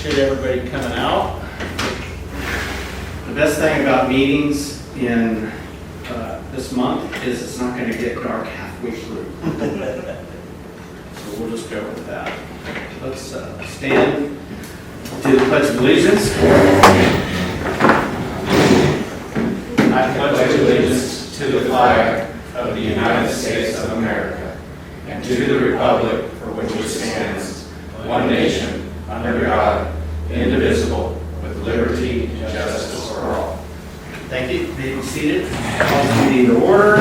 Appreciate everybody coming out. The best thing about meetings in this month is it's not going to get dark halfway through. So we'll just go with that. Let's stand to the Pledge of Allegiance. I pledge allegiance to the flag of the United States of America and to the republic for which it stands, one nation, under God, indivisible, with liberty and justice for all. Thank you. You may be seated. Call the meeting to order.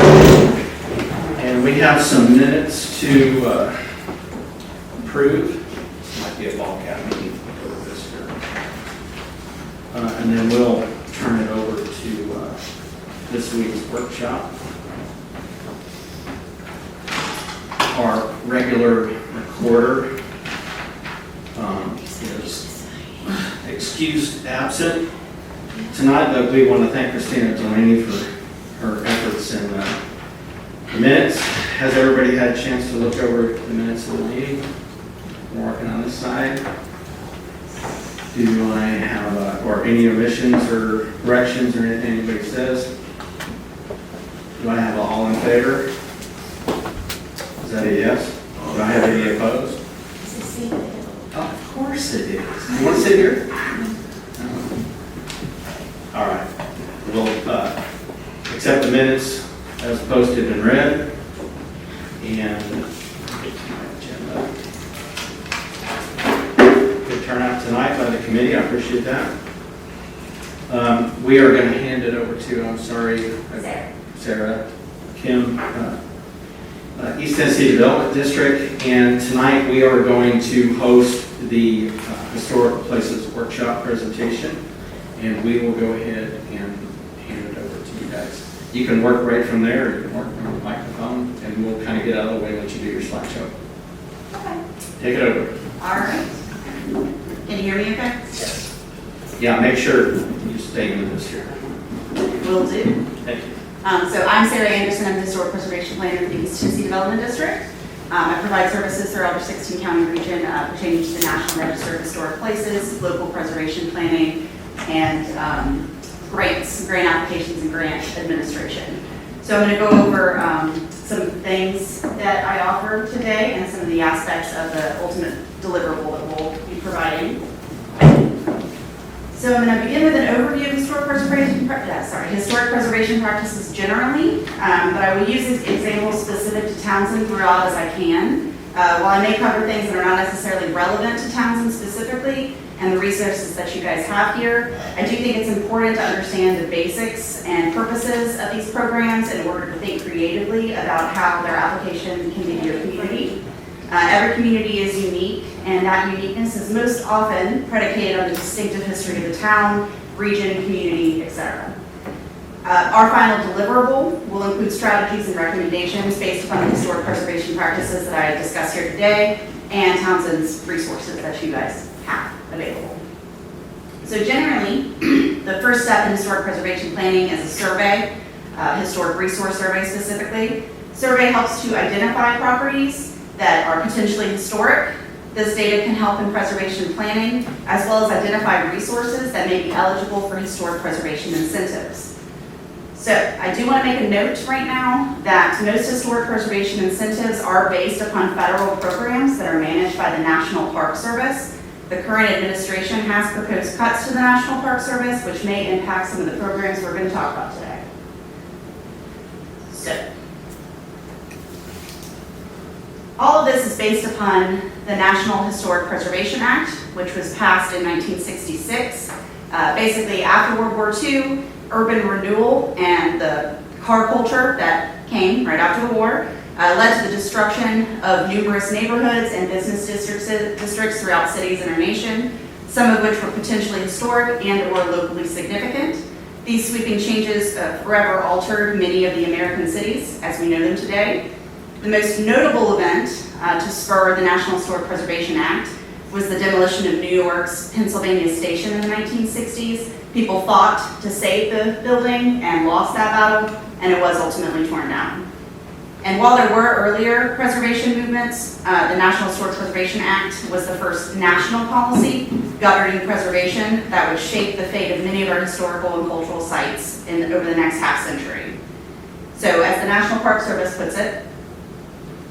And we have some minutes to approve. This might be a ball cap meeting over this year. And then we'll turn it over to this week's workshop. Our regular recorder is excused absent tonight, but we want to thank Christina Delaney for her efforts in the minutes. Has everybody had a chance to look over the minutes of the meeting? I'm working on this side. Do I have or any omissions or corrections or anything anybody says? Do I have all in favor? Is that a yes? Do I have any opposed? Of course it is. You want to sit here? All right. We'll accept the minutes as posted and read. And good turnout tonight by the committee. I appreciate that. We are going to hand it over to, I'm sorry, Sarah, Kim, East Tennessee Development District, and tonight we are going to host the Historical Places Workshop presentation, and we will go ahead and hand it over to you guys. You can work right from there, or you can work from the microphone, and we'll kind of get out of the way once you do your slideshow. Okay. Take it over. All right. Can you hear me okay? Yes. Yeah, make sure you stay in this here. Will do. Thank you. So I'm Sarah Anderson. I'm the Historic Preservation Planner for the East Tennessee Development District. I provide services throughout our 16-county region pertaining to the National Register of Historic Places, local preservation planning, and grant applications and grant administration. So I'm going to go over some things that I offer today and some of the aspects of the ultimate deliverable that we'll be providing. So I'm going to begin with an overview of historic preservation practices generally, but I will use examples specific to Townsend throughout as I can. While I may cover things that are not necessarily relevant to Townsend specifically and the resources that you guys have here, I do think it's important to understand the basics and purposes of these programs in order to think creatively about how their application can be to your community. Every community is unique, and that uniqueness is most often predicated on the distinctive history of the town, region, community, etc. Our final deliverable will include strategies and recommendations based upon the historic preservation practices that I discussed here today and Townsend's resources that you guys have available. So generally, the first step in historic preservation planning is a survey, historic resource survey specifically. Survey helps to identify properties that are potentially historic. This data can help in preservation planning, as well as identify resources that may be eligible for historic preservation incentives. So I do want to make a note right now that most historic preservation incentives are based upon federal programs that are managed by the National Park Service. The current administration has proposed cuts to the National Park Service, which may impact some of the programs we're going to talk about today. So, all of this is based upon the National Historic Preservation Act, which was passed in 1966. Basically, after World War II, urban renewal and the car culture that came right after the war led to the destruction of numerous neighborhoods and business districts throughout cities in our nation, some of which were potentially historic and or locally significant. These sweeping changes forever altered many of the American cities as we know them today. The most notable event to spur the National Historic Preservation Act was the demolition of New York's Pennsylvania Station in the 1960s. People fought to save the building and lost that battle, and it was ultimately torn down. And while there were earlier preservation movements, the National Historic Preservation Act was the first national policy governing preservation that would shape the fate of many of our historical and cultural sites over the next half century. So as the National Park Service puts it,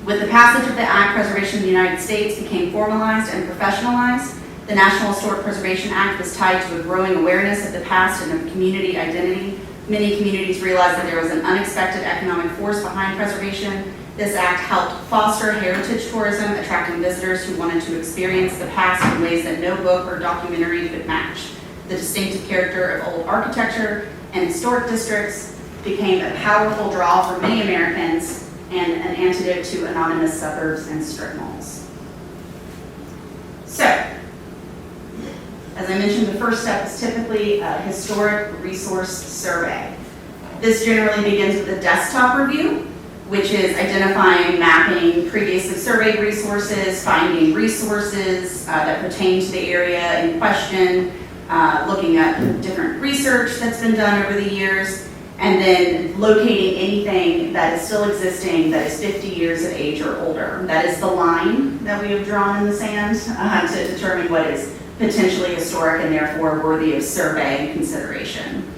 with the passage of the Act, preservation in the United States became formalized and professionalized. The National Historic Preservation Act was tied to a growing awareness of the past and of community identity. Many communities realized that there was an unexpected economic force behind preservation. This act helped foster heritage tourism, attracting visitors who wanted to experience the past in ways that no book or documentary could match. The distinctive character of old architecture and historic districts became a powerful draw for many Americans and an antidote to anonymous suburbs and strip malls. So, as I mentioned, the first step is typically a historic resource survey. This generally begins with a desktop review, which is identifying, mapping previously surveyed resources, finding resources that pertain to the area in question, looking at different research that's been done over the years, and then locating anything that is still existing that is 50 years of age or older. That is the line that we have drawn in the sand to determine what is potentially historic and therefore worthy of survey and consideration.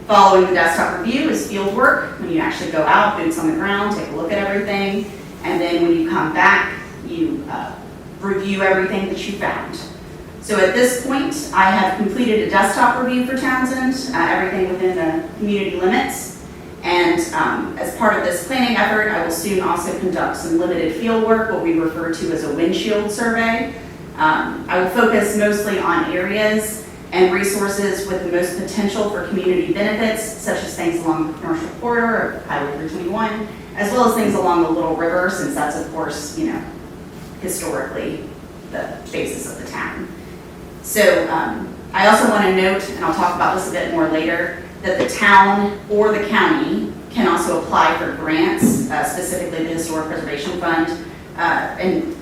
Following the desktop review is field work, when you actually go out, boots on the ground, take a look at everything, and then when you come back, you review everything that you found. So at this point, I have completed a desktop review for Townsend, everything within the community limits. And as part of this planning effort, I will soon also conduct some limited field work, what we refer to as a windshield survey. I will focus mostly on areas and resources with the most potential for community benefits, such as things along the commercial corridor of Highway 321, as well as things along the Little River, since that's, of course, historically the basis of the town. So I also want to note, and I'll talk about this a bit more later, that the town or the county can also apply for grants, specifically the Historic Preservation Fund,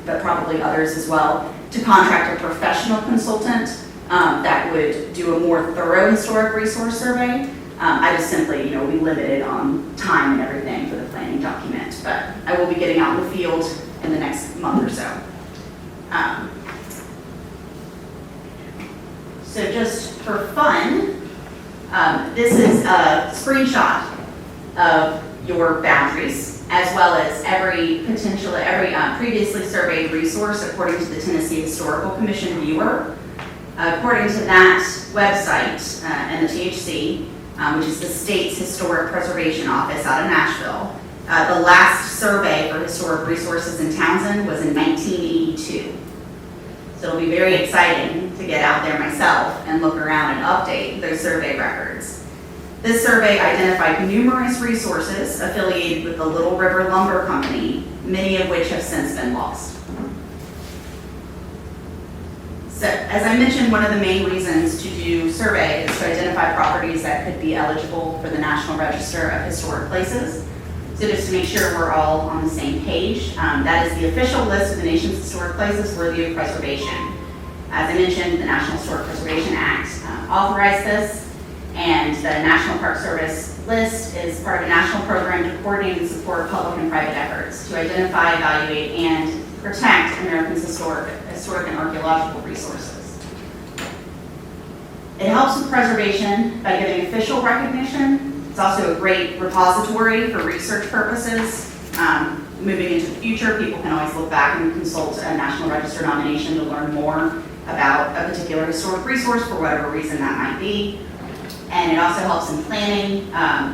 but probably others as well, to contract a professional consultant that would do a more thorough historic resource survey. I just simply, we limited on time and everything for the planning document, but I will be getting out in the field in the next month or so. So just for fun, this is a screenshot of your boundaries, as well as every previously surveyed resource according to the Tennessee Historical Commission viewer. According to that website and the THC, which is the state's historic preservation office out of Nashville, the last survey for historic resources in Townsend was in 1982. So it'll be very exciting to get out there myself and look around and update those survey records. This survey identified numerous resources affiliated with the Little River Lumber Company, many of which have since been lost. So, as I mentioned, one of the main reasons to do survey is to identify properties that could be eligible for the National Register of Historic Places. So just to make sure we're all on the same page, that is the official list of the nation's historic places worthy of preservation. As I mentioned, the National Historic Preservation Act authorized this, and the National Park Service list is part of a national program to coordinate and support public and private efforts to identify, evaluate, and protect Americans' historic and archaeological resources. It helps with preservation by giving official recognition. It's also a great repository for research purposes. Moving into the future, people can always look back and consult a National Register nomination to learn more about a particular historic resource for whatever reason that might be. And it also helps in planning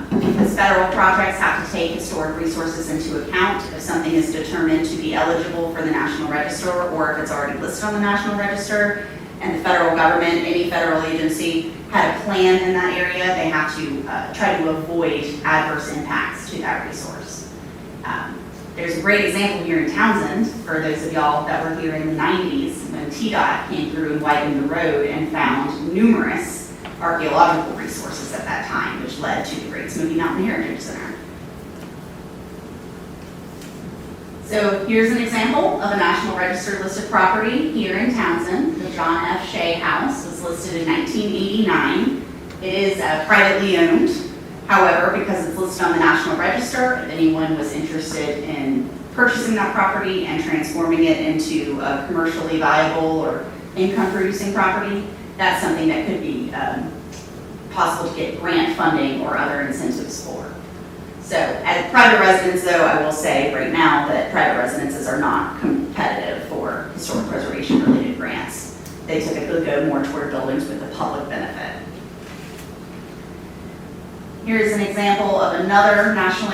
because federal projects have to take historic resources into account if something is determined to be eligible for the National Register or if it's already listed on the National Register. And the federal government, any federal agency, had a plan in that area, they have to try to avoid adverse impacts to that resource. There's a great example here in Townsend, for those of y'all that were here in the 90s, when TDOT came through and widened the road and found numerous archaeological resources at that time, which led to the Great Smoky Mountain Heritage Center. So here's an example of a National Register listed property here in Townsend. The John F. Shea House was listed in 1989. It is privately owned. However, However, because it's listed on the National Register, if anyone was interested in purchasing that property and transforming it into a commercially viable or income-producing property, that's something that could be possible to get grant funding or other incentives for. So as private residents, though, I will say right now that private residences are not competitive for historic preservation-related grants. They typically go more toward buildings with a public benefit. Here's an example of another National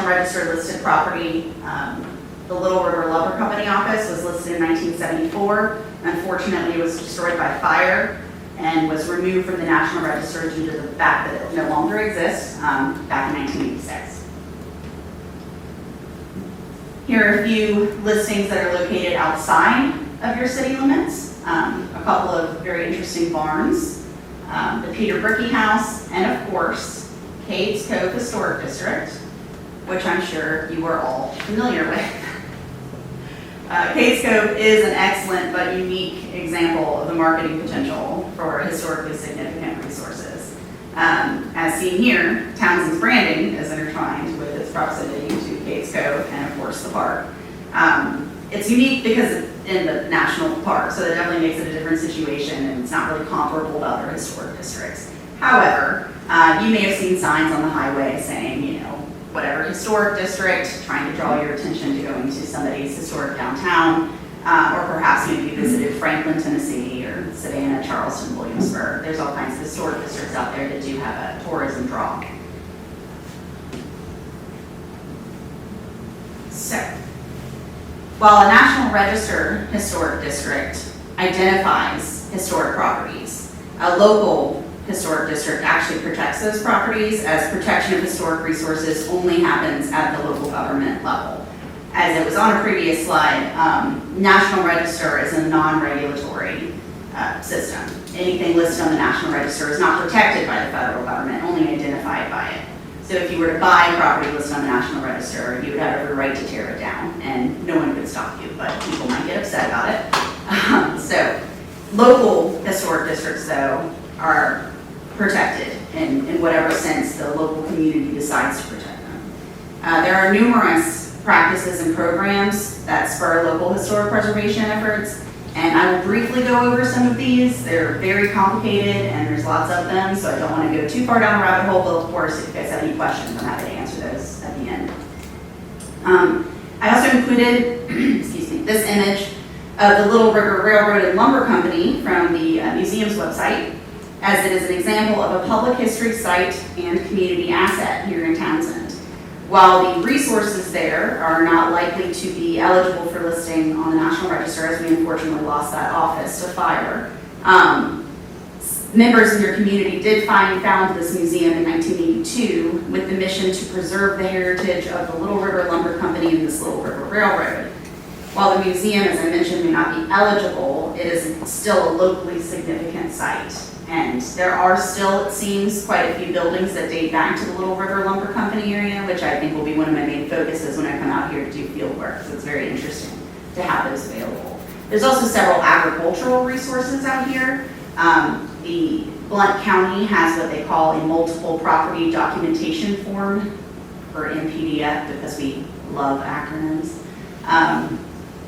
Register listed property. The Little River Lumber Company office was listed in 1974. Unfortunately, it was destroyed by fire and was removed from the National Register due to the fact that it no longer exists back in 1986. Here are a few listings that are located outside of your city limits. A couple of very interesting barns, the Peter Brickey House, and of course, Cades Cove Historic District, which I'm sure you are all familiar with. Cades Cove is an excellent but unique example of the marketing potential for historically significant resources. As seen here, Townsend's branding is intertwined with its proximity to Cades Cove and of course the park. It's unique because it's in the national park, so that definitely makes it a different situation and it's not really comparable to other historic districts. However, you may have seen signs on the highway saying, you know, whatever historic district, trying to draw your attention to going to somebody's historic downtown, or perhaps maybe you visited Franklin, Tennessee, or Savannah, Charleston, Williamsburg. There's all kinds of historic districts out there that do have a tourism draw. So, while a National Register historic district identifies historic properties, a local historic district actually protects those properties, as protection of historic resources only happens at the local government level. As it was on a previous slide, National Register is a non-regulatory system. Anything listed on the National Register is not protected by the federal government, only identified by it. So if you were to buy a property listed on the National Register, you would have every right to tear it down, and no one could stop you, but people might get upset about it. So local historic districts, though, are protected in whatever sense the local community decides to protect them. There are numerous practices and programs that spur local historic preservation efforts, and I will briefly go over some of these. They're very complicated and there's lots of them, so I don't want to go too far down the rabbit hole, but of course if you guys have any questions, I'm happy to answer those at the end. I also included excuse me, this image of the Little River Railroad and Lumber Company from the museum's website, as it is an example of a public history site and community asset here in Townsend. While the resources there are not likely to be eligible for listing on the National Register, as we unfortunately lost that office to fire, members of your community did found this museum in 1982 with the mission to preserve the heritage of the Little River Lumber Company and this Little River Railroad. While the museum, as I mentioned, may not be eligible, it is still a locally significant site. And there are still, it seems, quite a few buildings that date back to the Little River Lumber Company area, which I think will be one of my main focuses when I come out here to do field work. So it's very interesting to have those available. There's also several agricultural resources out here. The Blount County has what they call a multiple property documentation form, or MPDF, because we love acronyms.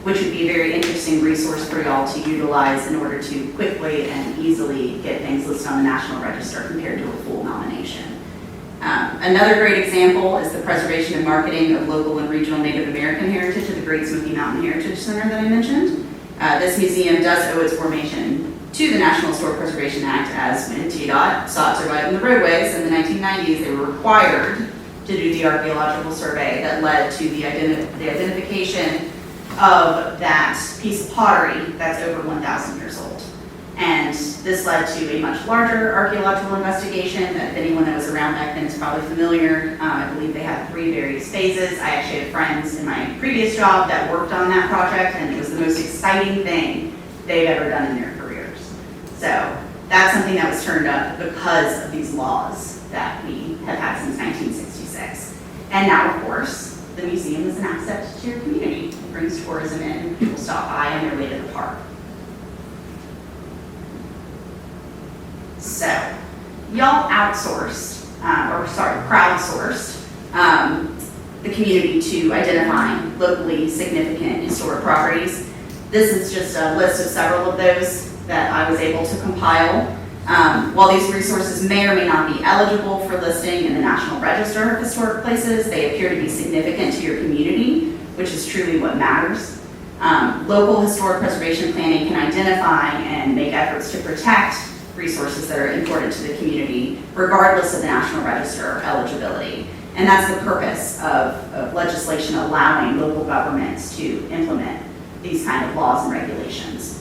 Which would be a very interesting resource for y'all to utilize in order to quickly and easily get things listed on the National Register compared to a full nomination. Another great example is the preservation and marketing of local and regional Native American heritage at the Great Smoky Mountain Heritage Center that I mentioned. This museum does owe its formation to the National Historic Preservation Act, as when TDOT sought to widen the roadways in the 1990s, they were required to do the archaeological survey that led to the identification of that piece of pottery that's over 1,000 years old. And this led to a much larger archaeological investigation that if anyone that was around back then is probably familiar. I believe they had 3 various phases. I actually had friends in my previous job that worked on that project, and it was the most exciting thing they've ever done in their careers. So that's something that was turned up because of these laws that we have had since 1966. And now, of course, the museum is an asset to your community. It brings tourism in, people stop by on their way to the park. So, y'all outsourced, outsourced the community to identify locally significant historic properties. This is just a list of several of those that I was able to compile. While these resources may or may not be eligible for listing in the National Register of Historic Places, they appear to be significant to your community, which is truly what matters. Local historic preservation planning can identify and make efforts to protect resources that are important to the community, regardless of the National Register eligibility. And that's the purpose of legislation allowing local governments to implement these kind of laws and regulations.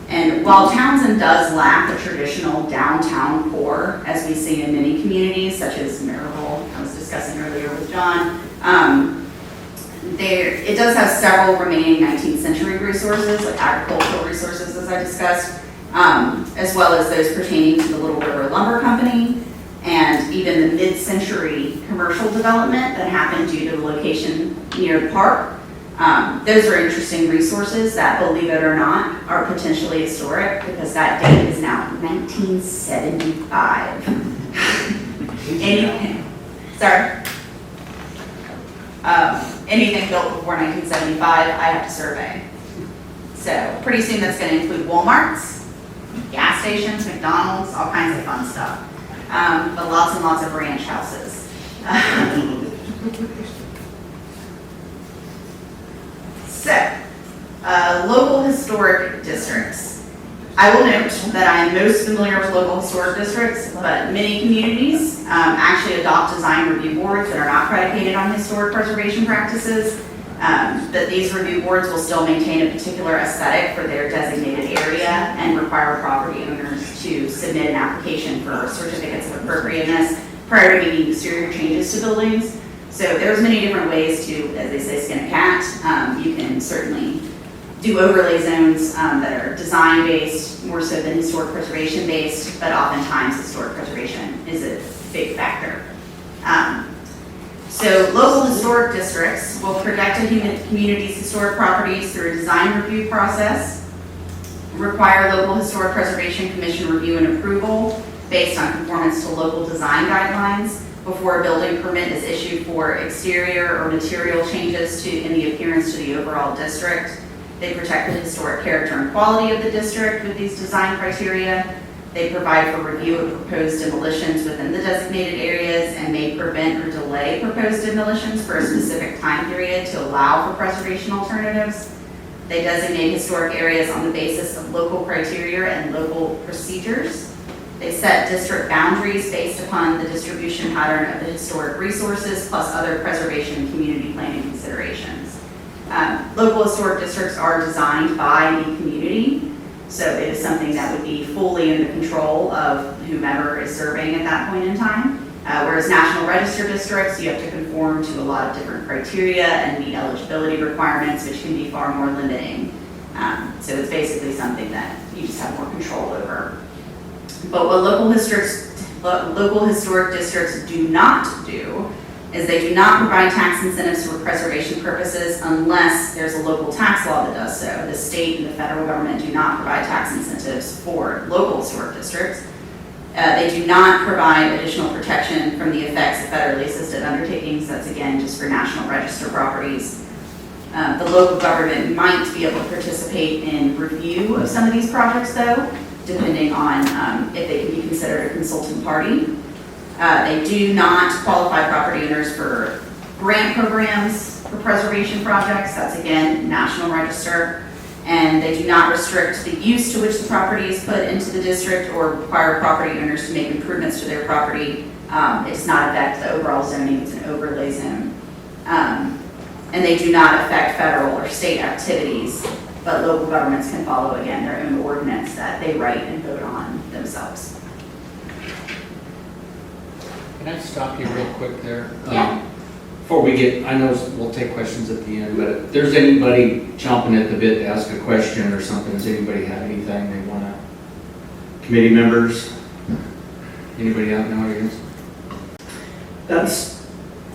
And while Townsend does lack the traditional downtown core, as we see in many communities, such as Maryville, I was discussing earlier with John, it does have several remaining 19th century resources, like agricultural resources, as I discussed, as well as those pertaining to the Little River Lumber Company, and even the mid-century commercial development that happened due to the location near the park. Those are interesting resources that, believe it or not, are potentially historic because that date is now 1975. Anything built before 1975, I have to survey. So pretty soon that's going to include Walmarts, gas stations, McDonald's, all kinds of fun stuff. But lots and lots of ranch houses. Local historic districts. I will note that I am most familiar with local historic districts, but many communities actually adopt design review boards that are not predicated on historic preservation practices. That these review boards will still maintain a particular aesthetic for their designated area and require property owners to submit an application for certificates of appropriateness prior to making exterior changes to buildings. So there's many different ways to, as they say, skin a cat. You can certainly do overlay zones that are design-based, more so than historic preservation-based, but oftentimes historic preservation is a big factor. So local historic districts will protect a community's historic properties through a design review process, require local historic preservation commission review and approval based on conformance to local design guidelines before a building permit is issued for exterior or material changes in the appearance to the overall district. They protect the historic character and quality of the district with these design criteria. They provide for review of proposed demolitions within the designated areas and may prevent or delay proposed demolitions for a specific time period to allow for preservation alternatives. They designate historic areas on the basis of local criteria and local procedures. They set district boundaries based upon the distribution pattern of the historic resources plus other preservation and community planning considerations. Local historic districts are designed by the community, so it is something that would be fully in the control of whomever is serving at that point in time. Whereas National Register districts, you have to conform to a lot of different criteria and meet eligibility requirements, which can be far more limiting. So it's basically something that you just have more control over. But what local historic districts do not do is they do not provide tax incentives for preservation purposes unless there's a local tax law that does so. The state and the federal government do not provide tax incentives for local historic districts. They do not provide additional protection from the effects of federally assisted undertakings. That's again just for National Register properties. The local government might be able to participate in review of some of these projects though, depending on if they can be considered a consultant party. They do not qualify property owners for grant programs for preservation projects. That's again, National Register. And they do not restrict the use to which the property is put into the district or require property owners to make improvements to their property. It does not affect the overall zoning, it's an overlay zone. And they do not affect federal or state activities, but local governments can follow, again, their own ordinance that they write and vote on themselves. Can I stop you real quick there? Yeah. Before we get, I know we'll take questions at the end, but if there's anybody chomping at the bit to ask a question or something, does anybody have anything they want to? Committee members? Anybody out in the audience? That's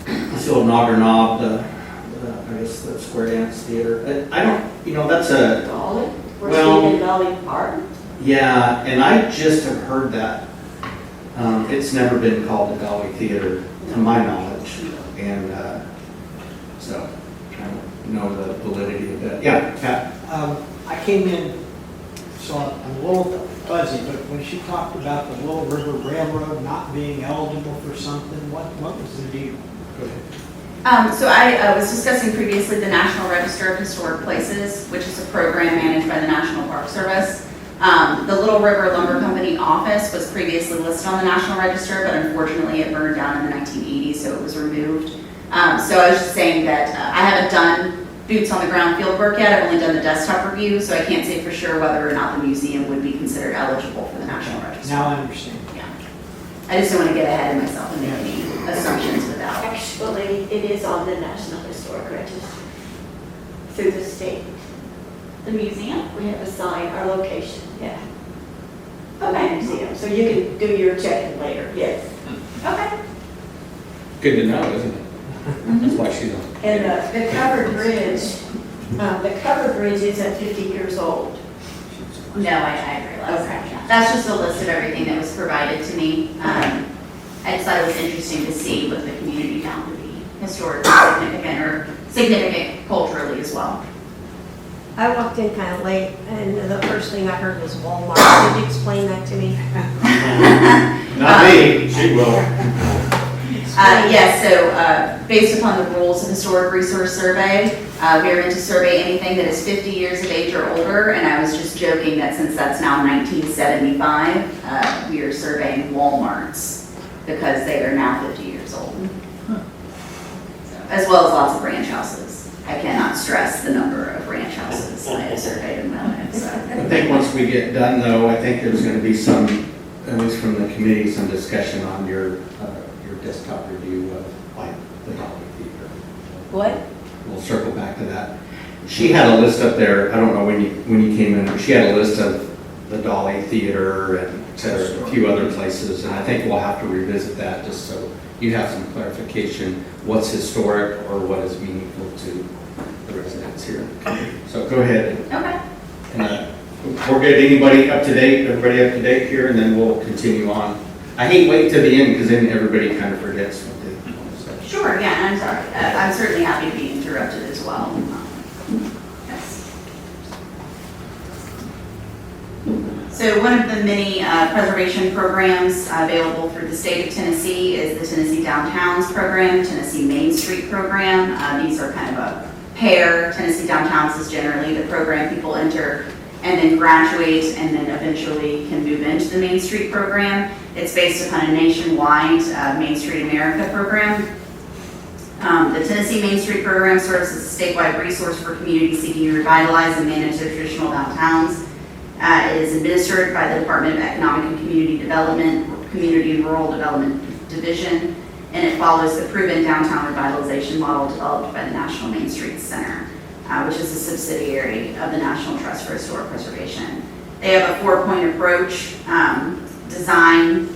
the old Nogger Knob, I guess the Square Dance Theater. I don't, that's a... Dolly? Well- In Dolly Park? Yeah, and I just have heard that. It's never been called the Dolly Theater. from my knowledge. And so I don't know the validity of that. Yeah, Pat? I came in, so I'm a little fuzzy, but when she talked about the Little River Railroad not being eligible for something, what was the deal? Go ahead. So I was discussing previously the National Register of Historic Places, which is a program managed by the National Park Service. The Little River Lumber Company office was previously listed on the National Register, but unfortunately it burned down in the 1980s, so it was removed. So I was just saying that I haven't done boots on the ground field work yet. I've only done the desktop review, so I can't say for sure whether or not the museum would be considered eligible for the National Register. Now I understand. Yeah. I just don't want to get ahead of myself and make any assumptions without. Actually, it is on the National Historic Register through the state. The museum? We have a sign, our location, yeah. Okay. The museum, so you can do your checking later, yes. Okay. Good to know, isn't it? That's why she's on. And the covered bridge isn't 50 years old. No, I realize. Okay. That's just a list of everything that was provided to me. I just thought it was interesting to see what the community found to be historically significant or significant culturally as well. I walked in kind of late, and the first thing I heard was Walmart. Could you explain that to me? Not me, she will. Yes, so based upon the rules of Historic Resource Survey, we are meant to survey anything that is 50 years of age or older, and I was just joking that since that's now 1975, we are surveying Walmarts because they are now 50 years old. So, as well as lots of ranch houses. I cannot stress the number of ranch houses I have surveyed in my life, so. I think once we get done though, I think there's gonna be some, at least from the committee, some discussion on your desktop review of like the Dolly Theater. What? We'll circle back to that. She had a list up there, I don't know when you came in, she had a list of the Dolly Theater and et cetera, a few other places, and I think we'll have to revisit that just so you have some clarification, what's historic or what is meaningful to the residents here. So go ahead. Okay. And we'll get anybody up to date, everybody up to date here, and then we'll continue on. I hate waiting to the end because then everybody kind of forgets what they want to say. Sure, yeah, I'm sorry. I'm certainly happy to be interrupted as well. Yes. So one of the many preservation programs available through the state of Tennessee is the Tennessee Downtowns program, Tennessee Main Street program. These are kind of a pair. Tennessee Downtowns is generally the program people enter and then graduate and then eventually can move into the Main Street program. It's based upon a nationwide Main Street America program. The Tennessee Main Street program serves as a statewide resource for communities seeking to revitalize and manage their traditional downtowns. It is administered by the Department of Economic and Community Development, Community and Rural Development Division, and it follows the proven downtown revitalization model developed by the National Main Street Center, which is a subsidiary of the National Trust for Historic Preservation. They have a 4-point approach, design,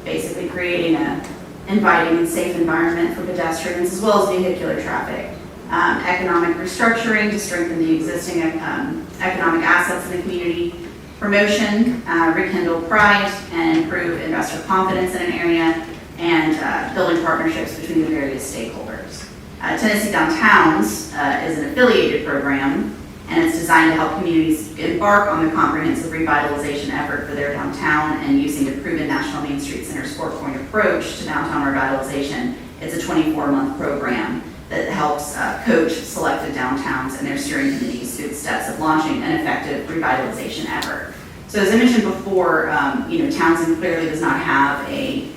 basically creating an inviting and safe environment for pedestrians as well as vehicular traffic. Economic restructuring to strengthen the existing economic assets in the community. Promotion, rekindle pride, and improve investor confidence in an area, and building partnerships between the various stakeholders. Tennessee Downtowns is an affiliated program, and it's designed to help communities embark on the comprehensive revitalization effort for their downtown, and using the proven National Main Street Center's 4-point approach to downtown revitalization. It's a 24-month program that helps coach selected downtowns and their steering committees through the steps of launching an effective revitalization effort. So as I mentioned before, Townsend clearly does not have a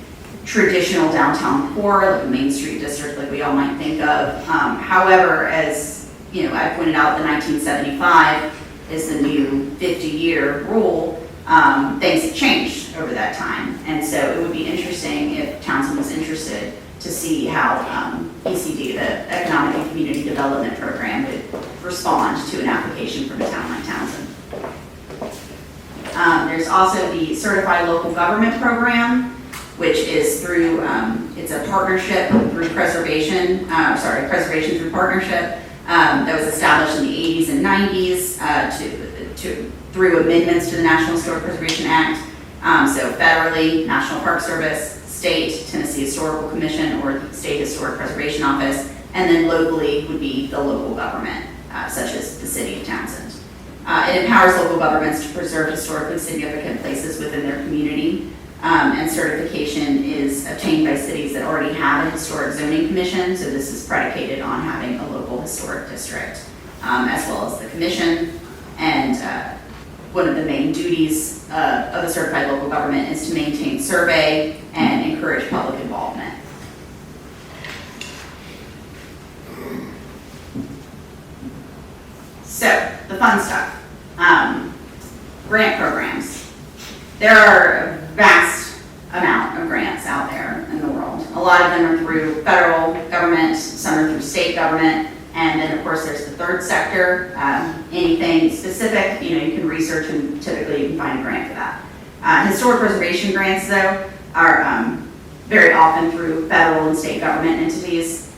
traditional downtown core, like a Main Street district like we all might think of. However, as I pointed out, the 1975 is the new 50-year rule. Things have changed over that time. And so it would be interesting if Townsend was interested to see how ECD, the Economic and Community Development Program, would respond to an application from a town like Townsend. There's also the Certified Local Government Program, which is through, it's a partnership through preservation through partnership that was established in the 80s and 90s through amendments to the National Historic Preservation Act. So federally, National Park Service, state, Tennessee Historical Commission, or the State Historic Preservation Office, and then locally would be the local government, such as the city of Townsend. It empowers local governments to preserve historically significant places within their community, and certification is obtained by cities that already have a historic zoning commission, so this is predicated on having a local historic district, as well as the commission. And one of the main duties of a certified local government is to maintain survey and encourage public involvement. So, the fun stuff. Grant programs. There are a vast amount of grants out there in the world. A lot of them are through federal government, some are through state government, and then of course there's the third sector. Anything specific, you can research and typically you can find a grant for that. Historic preservation grants though are very often through federal and state government entities.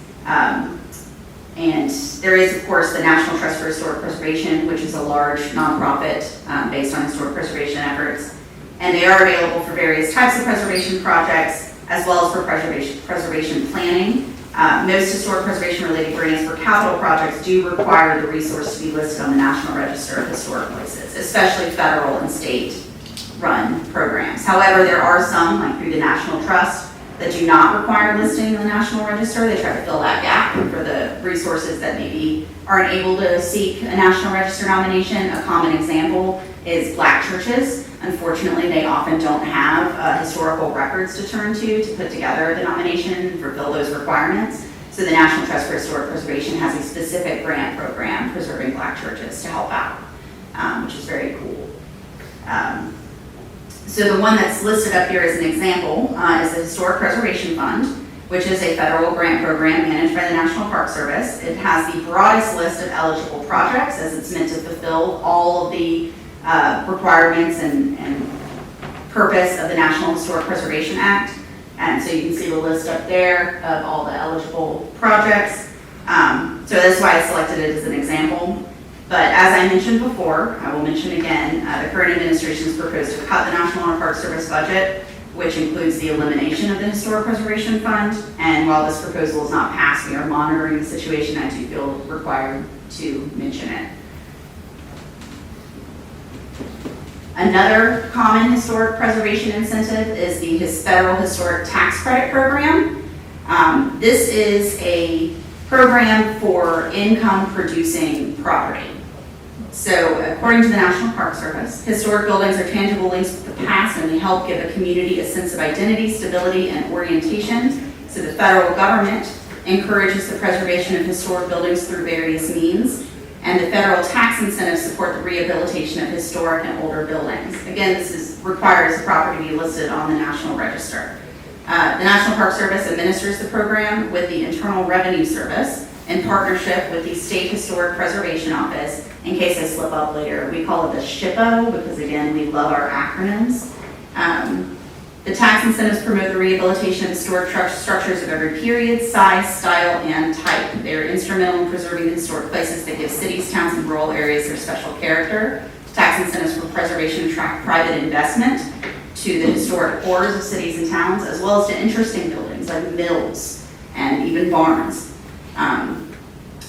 And there is, of course, the National Trust for Historic Preservation, which is a large nonprofit based on historic preservation efforts. And they are available for various types of preservation projects, as well as for preservation planning. Most historic preservation-related grants for capital projects do require the resource to be listed on the National Register of Historic Places, especially federal and state-run programs. However, there are some, like through the National Trust, that do not require listing on the National Register. They try to fill that gap for the resources that maybe aren't able to seek a National Register nomination. A common example is Black churches. Unfortunately, they often don't have historical records to turn to put together the nomination and fulfill those requirements. So the National Trust for Historic Preservation has a specific grant program preserving Black churches to help out, which is very cool. So the one that's listed up here as an example is the Historic Preservation Fund, which is a federal grant program managed by the National Park Service. It has the broadest list of eligible projects, as it's meant to fulfill all of the requirements and purpose of the National Historic Preservation Act. And so you can see the list up there of all the eligible projects. So that's why I selected it as an example. But as I mentioned before, I will mention again, the current administration has proposed to cut the National Park Service budget, which includes the elimination of the Historic Preservation Fund. And while this proposal is not passed, we are monitoring the situation. I do feel required to mention it. Another common historic preservation incentive is the Federal Historic Tax Credit Program. This is a program for income-producing property. So, according to the National Park Service, historic buildings are tangible links with the past and they help give a community a sense of identity, stability, and orientation. So the federal government encourages the preservation of historic buildings through various means, and the federal tax incentives support the rehabilitation of historic and older buildings. Again, this is required as a property to be listed on the National Register. The National Park Service administers the program with the Internal Revenue Service in partnership with the State Historic Preservation Office. In case I slip up later, we call it the SHPO because, again, we love our acronyms. The tax incentives promote the rehabilitation of historic structures of every period, size, style, and type. They are instrumental in preserving the historic places that give cities, towns, and rural areas their special character. Tax incentives for preservation attract private investment to the historic cores of cities and towns, as well as to interesting buildings like mills and even barns.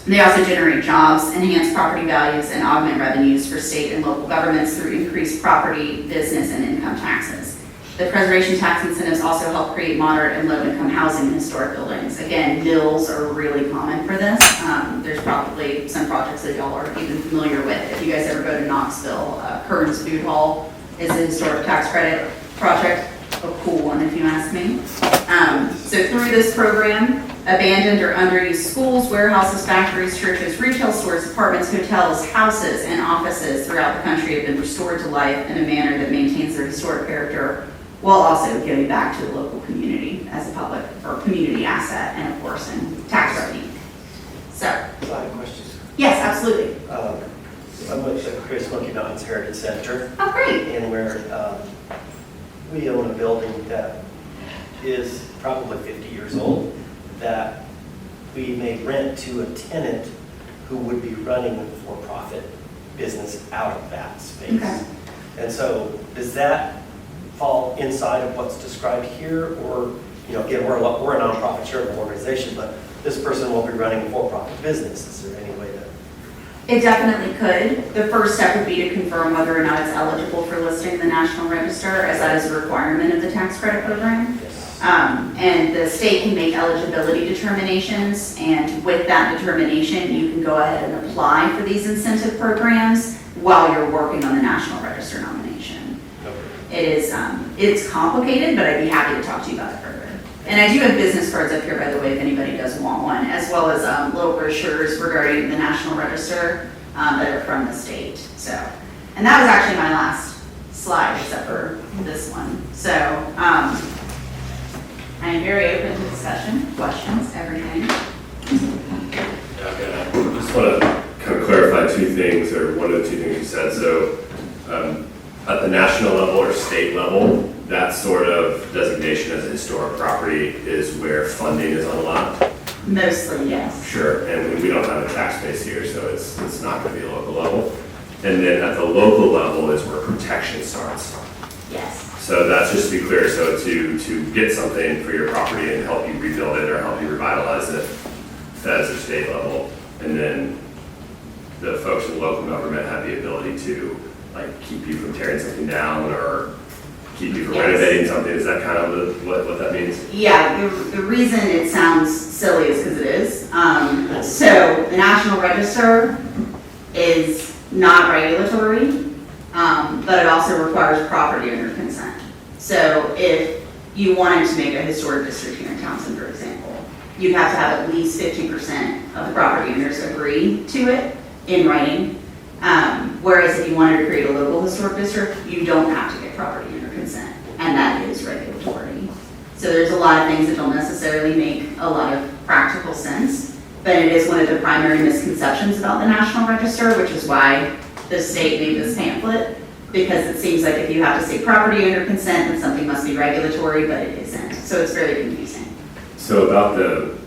They also generate jobs, enhance property values, and augment revenues for state and local governments through increased property, business, and income taxes. The preservation tax incentives also help create moderate and low-income housing in historic buildings. Again, mills are really common for this. There's probably some projects that y'all are even familiar with. If you guys ever go to Knoxville, Curtin's Food Hall is a historic tax credit project. A cool one, if you ask me. So through this program, abandoned or underused schools, warehouses, factories, churches, retail stores, apartments, hotels, houses, and offices throughout the country have been restored to life in a manner that maintains their historic character while also giving back to the local community as a public or community asset and, of course, in tax revenue. So, A lot of questions. yes, absolutely. I'm with Chris Monkey Mountains Heritage Center, Oh, great. and where we own a building that is probably 50 years old that we may rent to a tenant who would be running a for-profit business out of that space. Okay. And so does that fall inside of what's described here? Or, you know, again, we're a nonprofit charitable organization, but this person will be running a for-profit business. Is there any way to? It definitely could. The first step would be to confirm whether or not it's eligible for listing in the National Register, as that is a requirement of the tax credit program. Yes. And the state can make eligibility determinations, and with that determination, you can go ahead and apply for these incentive programs while you're working on the National Register nomination. It is, it's complicated, but I'd be happy to talk to you about it further. And I do have business cards up here, by the way, if anybody does want one, as well as little brochures regarding the National Register that are from the state. So, and that was actually my last slide, except for this one. So, I am very open to discussion, questions, everything. Okay, I just want to kind of clarify two things, or one of the two things you said. So at the national level or state level, that sort of designation as a historic property is where funding is unlocked? Mostly, yes. Sure, and we don't have a tax base here, so it's not going to be a local level. And then at the local level is where protection starts. Yes. So that's just to be clear, so to get something for your property and help you rebuild it or help you revitalize it, that is a state level. And then the folks in local government have the ability to like keep you from tearing something down or keep you from Yes. renovating something. Is that kind of what that means? Yeah, the reason it sounds silly is because it is. So the National Register is not regulatory, but it also requires property owner consent. So if you wanted to make a historic district here in Townsend, for example, you'd have to have at least 50% of the property owners agree to it in writing. Whereas if you wanted to create a local historic district, you don't have to get property owner consent, and that is regulatory. So there's a lot of things that don't necessarily make a lot of practical sense, but it is one of the primary misconceptions about the National Register, which is why the state made this pamphlet, because it seems like if you have to say property owner consent, then something must be regulatory, but it isn't. So it's very confusing. So about the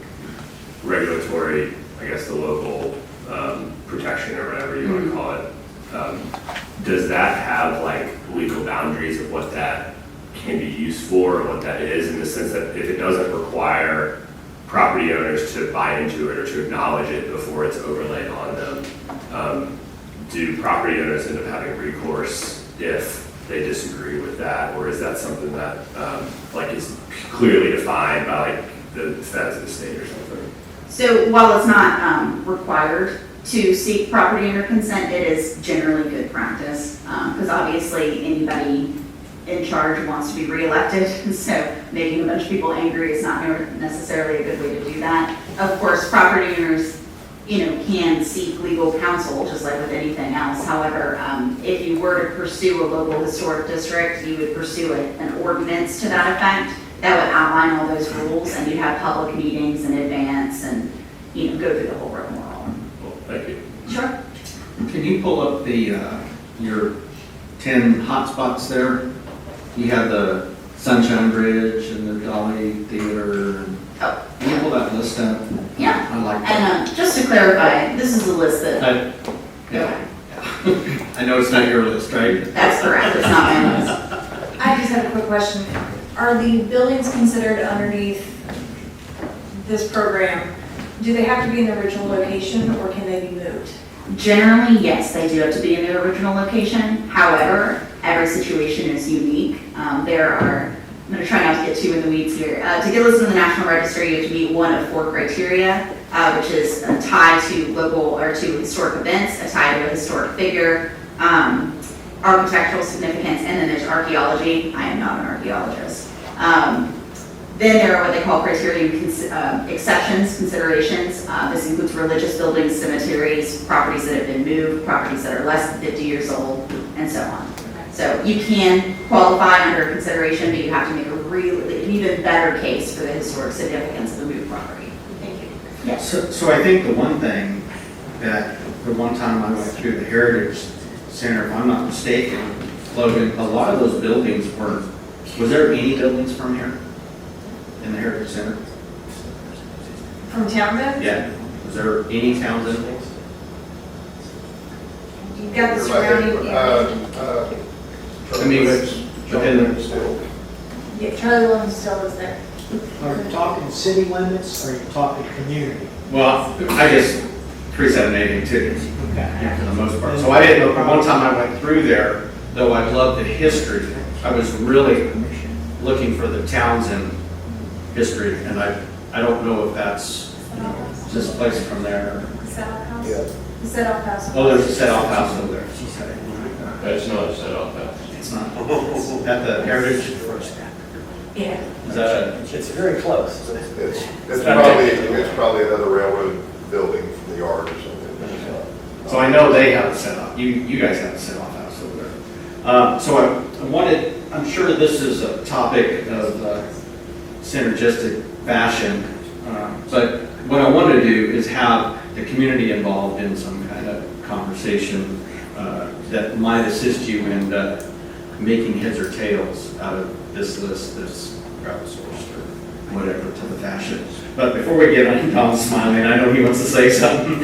regulatory, I guess the local protection or whatever you want to call it, does that have like legal boundaries of what that can be used for or what that is, in the sense that if it doesn't require property owners to buy into it or to acknowledge it before it's overlaid on them, do property owners end up having recourse if they disagree with that, or is that something that like is clearly defined by like the feds of the state or something? So while it's not required to seek property owner consent, it is generally good practice, because obviously anybody in charge wants to be reelected, so making a bunch of people angry is not necessarily a good way to do that. Of course, property owners, can seek legal counsel, just like with anything else. However, if you were to pursue a local historic district, you would pursue an ordinance to that effect that would outline all those rules, and you'd have public meetings in advance and, go through the whole rigmarole. Well, thank you. Sure. Can you pull up the, your 10 hotspots there? You have the Sunshine Bridge and the Dolly Theater. And Oh, can you pull that list up? yeah. I like that. And just to clarify, this is a list that, Yeah. I know it's not your list, right? that's correct, it's not my list. I just have a quick question. Are the buildings considered underneath this program, do they have to be in the original location or can they be moved? Generally, yes, they do have to be in their original location. However, every situation is unique. I'm going to try not to get too in the weeds here. To get listed in the National Register, you have to meet one of 4 criteria, which is a tie to local or to historic events, a tie to a historic figure, architectural significance, and then there's archaeology. I am not an archaeologist. Then there are what they call criteria exceptions, considerations. This includes religious buildings, cemeteries, properties that have been moved, properties that are less than 50 years old, and so on. So you can qualify under consideration, but you have to make an even better case for the historic significance of the moved property. Thank you. Yes. So I think the one thing that, the one time I went through the Heritage Center, if I'm not mistaken, Logan, a lot of those buildings was there any buildings from here in the Heritage Center? From Townsend? Yeah. Was there any Townsend buildings? You've got the surrounding. I mean, Within the- Still. Yeah, Charlie Williams still lives there. Are you talking city limits, or are you talking community? Well, I guess 3782. Okay. For the most part. So I didn't know, one time I went through there, though I loved the history, I was really looking for the Townsend history, and I don't know if that's just placed from there. Set off house? Yeah. The set off house. Oh, there's a set-off house over there. That's not a set-off house. It's not, at the Heritage, Yeah. is that a, It's very close. but It's probably another railroad building from the yard or something. so I know they have a set-off, you guys have a set-off house over there. So I wanted, I'm sure this is a topic of synergistic fashion, but what I want to do is have the community involved in some kind of conversation that might assist you in making heads or tails out of this list that's crowdsourced or whatever to the fashion. But before we get on, Tom's smiling, I know he wants to say something.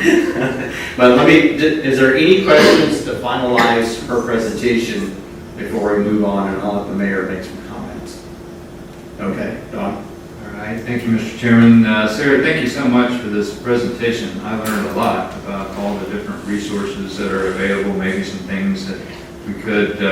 But is there any questions to finalize her presentation before we move on, and I'll let the mayor make some comments? Okay, Don? All right, thank you, Mr. Chairman. Sarah, thank you so much for this presentation. I learned a lot about all the different resources that are available, maybe some things that we could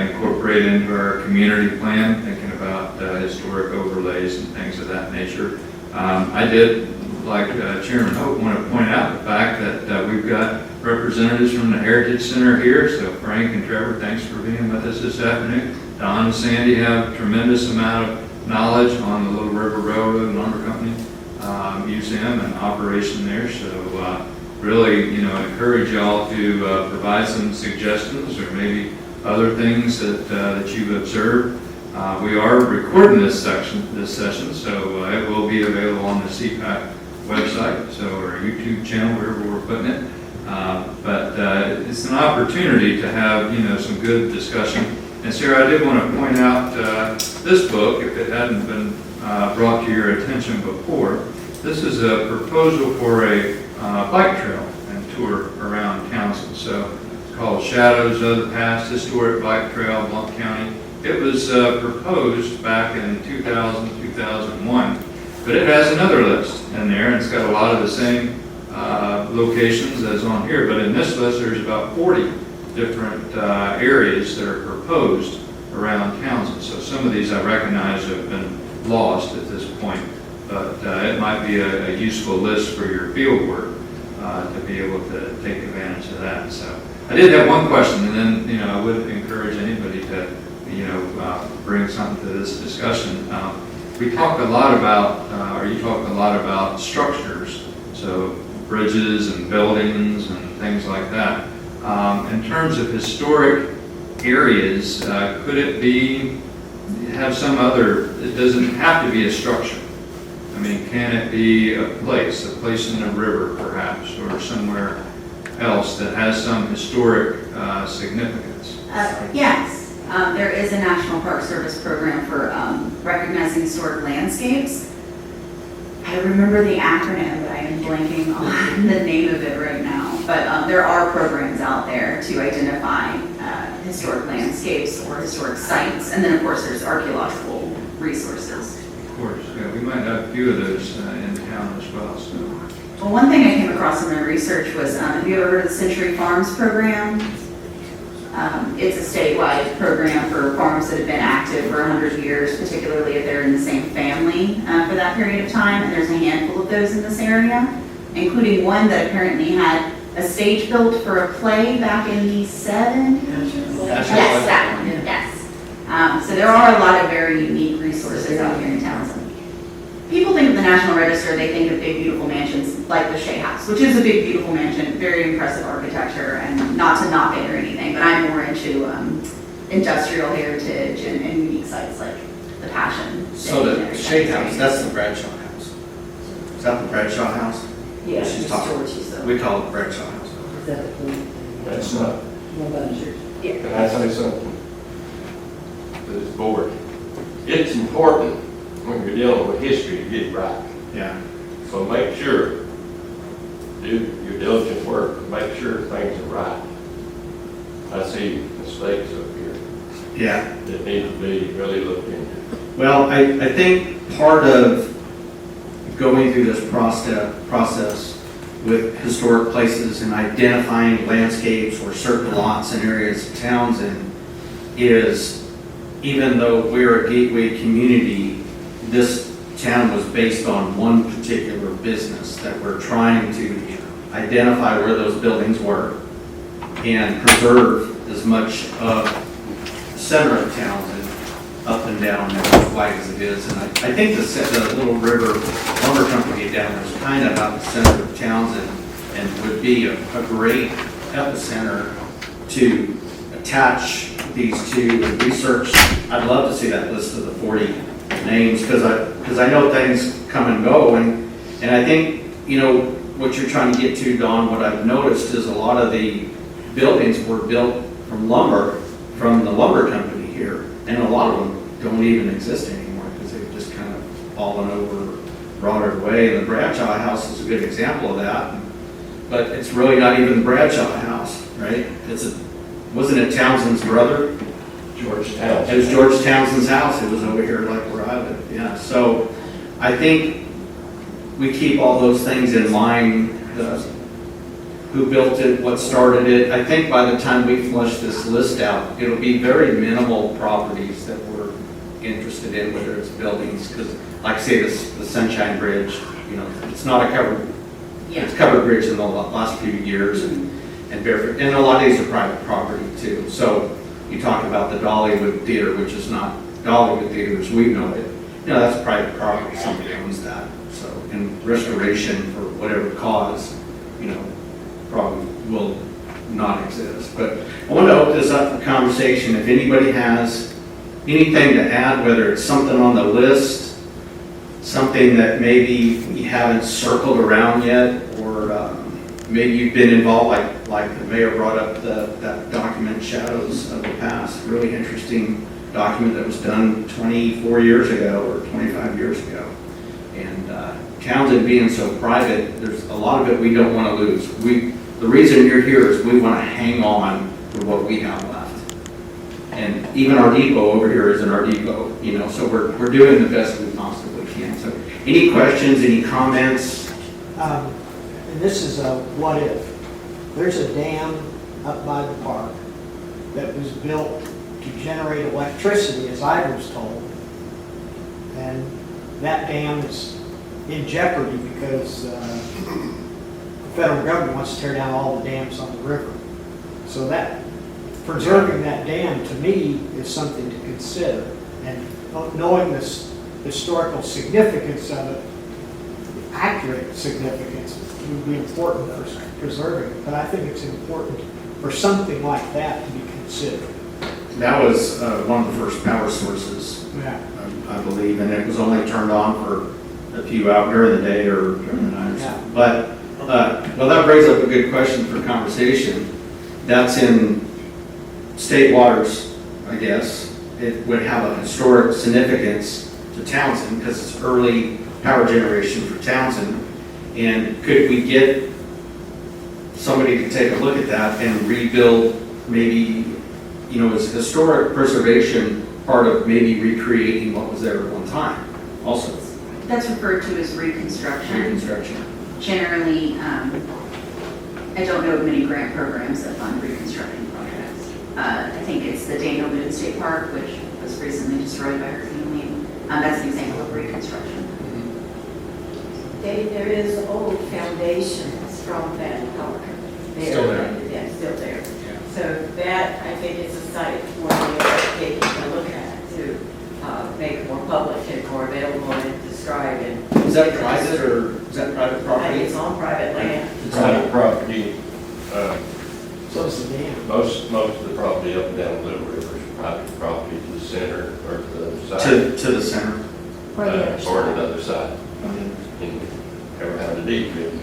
incorporate into our community plan, thinking about historic overlays and things of that nature. I did, like Chairman Hope, want to point out the fact that we've got representatives from the Heritage Center here, so Frank and Trevor, thanks for being with us this afternoon. Don and Sandy have a tremendous amount of knowledge on the Little River Railroad and Lumber Company Museum and operation there, so really, encourage y'all to provide some suggestions or maybe other things that you've observed. We are recording this session, so it will be available on the CPAC website, so our YouTube channel, wherever we're putting it. But it's an opportunity to have, some good discussion. And Sarah, I did want to point out this book, if it hadn't been brought to your attention before. This is a proposal for a bike trail and tour around Townsend. So it's called Shadows of the Past Historic Bike Trail, Blount County. It was proposed back in 2000, 2001, but it has another list in there, and it's got a lot of the same locations as on here, but in this list there's about 40 different areas that are proposed around Townsend. So some of these I recognize have been lost at this point, but it might be a useful list for your field work to be able to take advantage of that. So I did have one question, and then I would encourage anybody to bring something to this discussion. We talked a lot about, or you talked a lot about structures, so bridges and buildings and things like that. In terms of historic areas, could it have some other, it doesn't have to be a structure. I mean, can it be a place in the river perhaps, or somewhere else that has some historic significance? Yes. There is a National Park Service program for recognizing historic landscapes. I remember the acronym, but I am blanking on the name of it right now. But there are programs out there to identify historic landscapes or historic sites. And then, of course, there's archaeological resources. Of course, yeah, we might have a few of those in town as well. So. Well, one thing I came across in my research was, have you ever heard of the Century Farms program? It's a statewide program for farms that have been active for 100 years, particularly if they're in the same family for that period of time. And there's a handful of those in this area, including one that apparently had a stage built for a play back in the 70s. Yes, that one, yes. So there are a lot of very unique resources out here in Townsend. People think of the National Register, they think of big, beautiful mansions like the Shea House, which is a big, beautiful mansion, very impressive architecture, and not to knock it or anything, but I'm more into industrial heritage and unique sites like the Passion. So the Shea House, that's the Bradshaw House. Is that the Bradshaw House? Yeah, She's talking. We call it Bradshaw House. That's not. Yeah. Can I say something to this board? It's important when you're dealing with history to get it right. Yeah. So make sure, do your diligent work, make sure things are right. I see mistakes up here. Yeah. that need to be really looked into? Well, I think part of going through this process with historic places and identifying landscapes or certain lots and areas of Townsend is, even though we're a gateway community, this town was based on one particular business that we're trying to identify where those buildings were and preserve as much of the center of Townsend up and down and as wide as it is. And I think the Little River Lumber Company down there is kind of about the center of Townsend and would be a great epicenter to attach these two and research. I'd love to see that list of the 40 names because I know things come and go. And I think, you know, what you're trying to get to, Don, what I've noticed is a lot of the buildings were built from lumber, from the lumber company here. And a lot of them don't even exist anymore because they've just kind of fallen over, rotted away. And the Bradshaw House is a good example of that. But it's really not even the Bradshaw House, right? Wasn't it Townsend's brother? George Townsend. It was George Townsend's house. It was over here like where I live, yeah. So I think we keep all those things in mind, who built it, what started it. I think by the time we flush this list out, it'll be very minimal properties that we're interested in, whether it's buildings, because like say the Sunshine Bridge, you know, it's not a covered, it's covered bridge in the last few years, and Barefoot, and a lot of these are private property too. So you talk about the Dollywood Theater, which is not Dollywood Theater as we know it. You know, that's private property, somebody owns that. So, and restoration for whatever cause, you know, probably will not exist. But I want to open this up for conversation. If anybody has anything to add, whether it's something on the list, something that maybe we haven't circled around yet, or maybe you've been involved, like the mayor brought up that document, Shadows of the Past, really interesting document that was done 24 years ago or 25 years ago. And Townsend being so private, there's a lot of it we don't want to lose. The reason you're here is we want to hang on to what we have left. And even our depot over here isn't our depot, you know, so we're doing the best we possibly can. So any questions, any comments? And this is a what if. There's a dam up by the park that was built to generate electricity, as I was told. And that dam is in jeopardy because the federal government wants to tear down all the dams on the river. So that, preserving that dam to me is something to consider. And knowing this historical significance of it, accurate significance, would be important for preserving it. But I think it's important for something like that to be considered. That was one of the first power sources, I believe, and it was only turned on for a few hours during the day or during the night. Yeah. But, well, that brings up a good question for conversation. That's in state waters, I guess. It would have a historic significance to Townsend because it's early power generation for Townsend. And could we get somebody to take a look at that and rebuild maybe, you know, is historic preservation part of maybe recreating what was there at one time also? That's referred to as reconstruction. Reconstruction. Generally, I don't know of many grant programs that fund reconstruction projects. I think it's the Daniel Boone State Park, which was recently destroyed by Hurricane Lee. That's an example of reconstruction. There is old foundations from that park. Still there. Yeah, still there. Yeah. So that, I think, is a site worth taking a look at to make it more public and more available and describe it. Is that private or is that private property? It's on private land. Private property, So is the dam. most of the property up and down Little River is private property to the center or to the other side. To the center. Or the other Or side. the other side. In around the deep bit.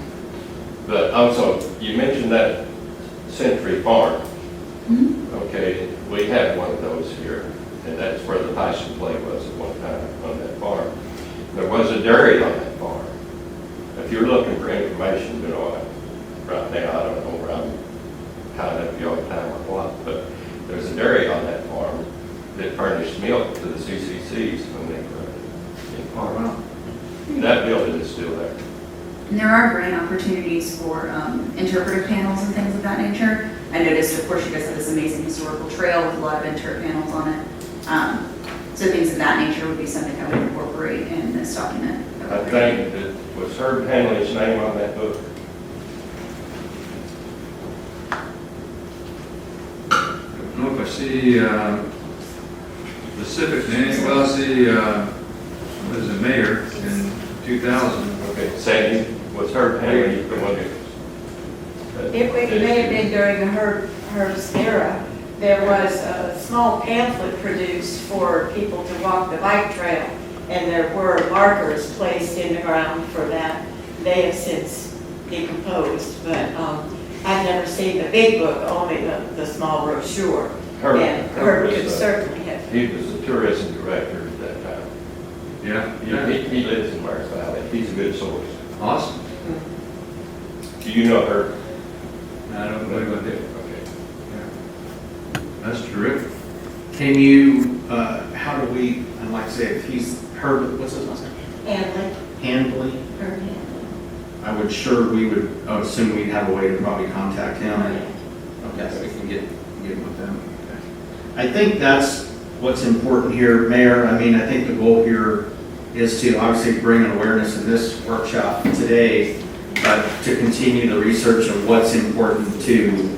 But also, you mentioned that Century Farm. Okay, we had one of those here, and that's where the Tyson play was at one time on that farm. There was a dairy on that farm. If you're looking for information, you know, right now, I don't know where I'm tied up you all the time or what, but there's a dairy on that farm that furnished milk to the CCCs when they were in Parma. That building is still there. And there are grant opportunities for interpretive panels and things of that nature. I noticed, of course, you guys have this amazing historical trail with a lot of interpret panels on it. So things of that nature would be something I would incorporate in this document. I think that was Herb Hanley's name on that book. I don't know if I see specific name, well, I see, what is it, mayor in 2000. Okay, Sandy, was Herb Hanley the one that? It may have been during Herb's era. There was a small pamphlet produced for people to walk the bike trail, and there were markers placed in the ground for that. They have since decomposed, but I've never seen the big book, only the small brochure. And Herb could certainly have. He was the tourism director at that time. Yeah, He lives in Mars Valley. He's a good source. awesome. Do you know Herb? I don't believe I did. Okay. That's terrific. Can you, how do we, I'd like to say, if he's heard, what's his last name? Handley? Herb Hanley. I would assume we'd have a way to probably contact him. Okay, so we can get with them. Okay. I think that's what's important here, Mayor. I mean, I think the goal here is to obviously bring an awareness in this workshop today, but to continue the research of what's important to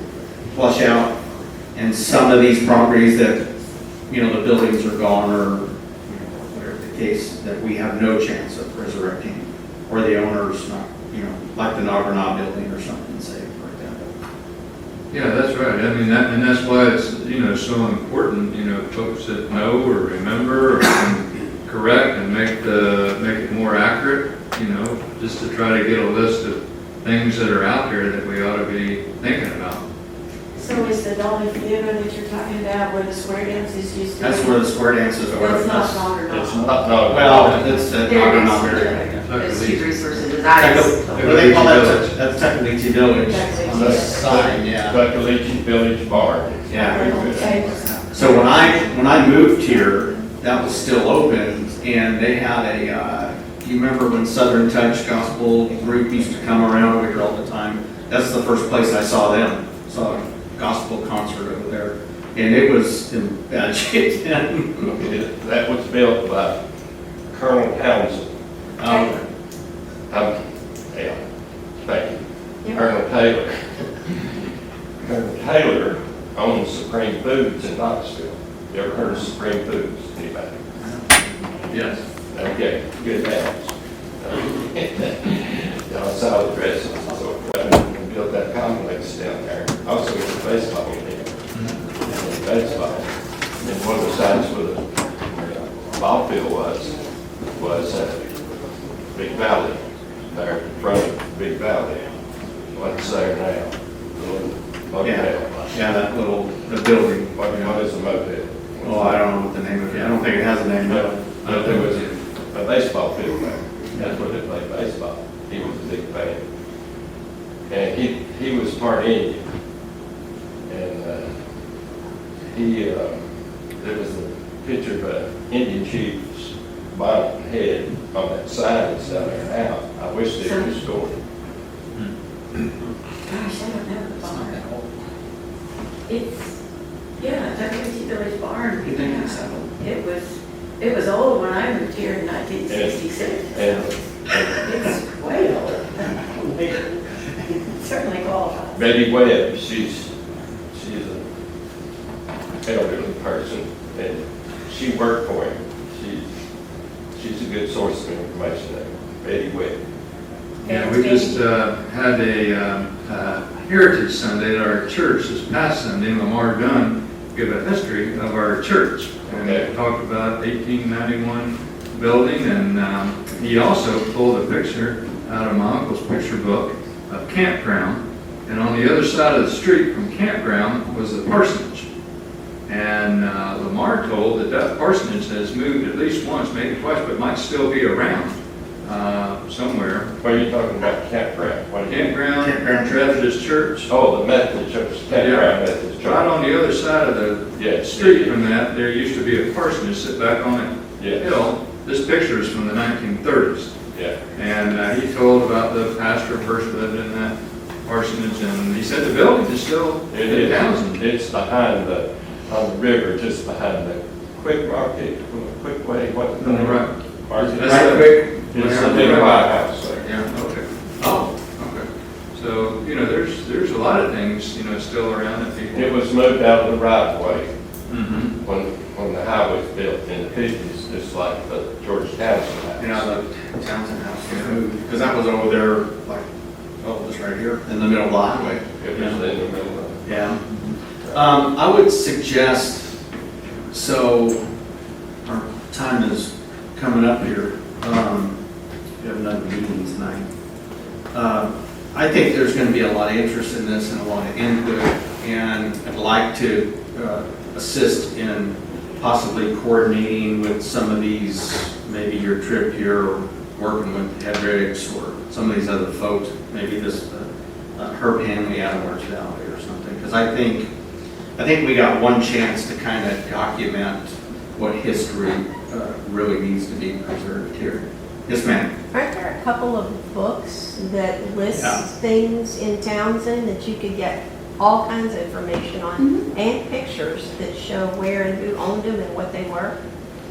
flush out. And some of these properties that, the buildings are gone or, whatever the case, that we have no chance of resurrecting, or the owner's not, like the Nagarna building or something, say, for example. Yeah, that's right. I mean, that's why it's, so important, folks that know or remember or can correct and make it more accurate, just to try to get a list of things that are out there that we ought to be thinking about. So is the Dolly Theater that you're talking about where the square dances used to be? That's where the square dances are. That's not longer. It's not, no. Well, it's Nagarna area. There's huge resources. What do they call that? That's technically T Village on the side, yeah. Buckaleachy Village Barn. Yeah. Okay. So when I moved here, that was still open, and they had you remember when Southern Touch Gospel group used to come around over here all the time? That's the first place I saw them. Saw a gospel concert over there, and it was in bad shape then. That was built by Colonel Townsend. Okay. Yeah, thank you. Yep. Colonel Taylor. Colonel Taylor owns Supreme Foods in Knoxville. You ever heard of Supreme Foods? Anybody? Yes. Okay, good names. Salad dressings and so forth. And built that complex down there. Also, it's a baseball team. Baseball. And one of the sites where the ball field was Big Valley, there in front of Big Valley. What's there now? The little motel. Yeah, that little building. What is a motel? Oh, I don't know what the name of it. I don't think it has a name. But there was a baseball field there. That's where they played baseball. He was a big fan. And he was part Indian. And there was a picture of an Indian chief's bonnet and head on that sign that's down there now. I wish they were restored. Gosh, I don't know the barn. It's, Buckaleachy Village Barn. You think it's that old? It was old when I moved here in 1966. And It's way old. Certainly qualifies. Betty Webb, she's an elderly person, and she worked for him. She's a good source of information there, Betty Webb. Yeah, we just had a Heritage Sunday at our church this past Sunday. Lamar Dunn gave a history of our church. And Okay. we talked about 1891 building, and he also pulled a picture out of my uncle's picture book of campground. And on the other side of the street from campground was the parsonage. And Lamar told that parsonage has moved at least once, maybe twice, but might still be around somewhere. What are you talking about, campground? What are you- Campground Methodist Church. Oh, the Methodist Church, campground Methodist right on the other side of the Yes. street from that, there used to be a parsonage sit back on that Yeah, hill. This picture is from the 1930s. yeah. And he told about the pastor first lived in that parsonage, and he said the building is still It in is. Townsend. It's behind on the river, just behind the Quick Market, Quick Way, what? Right. Market. That's Right it. quick. It's the big White House there. Yeah, okay. Oh, Okay. So, there's a lot of things, still around that people. It was moved out of the right of way Mhm. when the highway was built in the 50s, just like the George Townsend house. you know, the Townsend house was moved, because that was over there, like, this right here, in the middle of the highway. It was in the middle of. Yeah. I would suggest, so our time is coming up here. We have another meeting tonight. I think there's going to be a lot of interest in this and a lot of input, and I'd like to assist in possibly coordinating with some of these, maybe your trip here, or working with Hendricks or some of these other folks, maybe this Herb Hanley out of Orange Valley or something, because I think we got one chance to kind of document what history really needs to be preserved here. Yes, ma'am. Aren't there a couple of books that list Yeah. things in Townsend that you could get all kinds of information on, and pictures that show where and who owned them and what they were?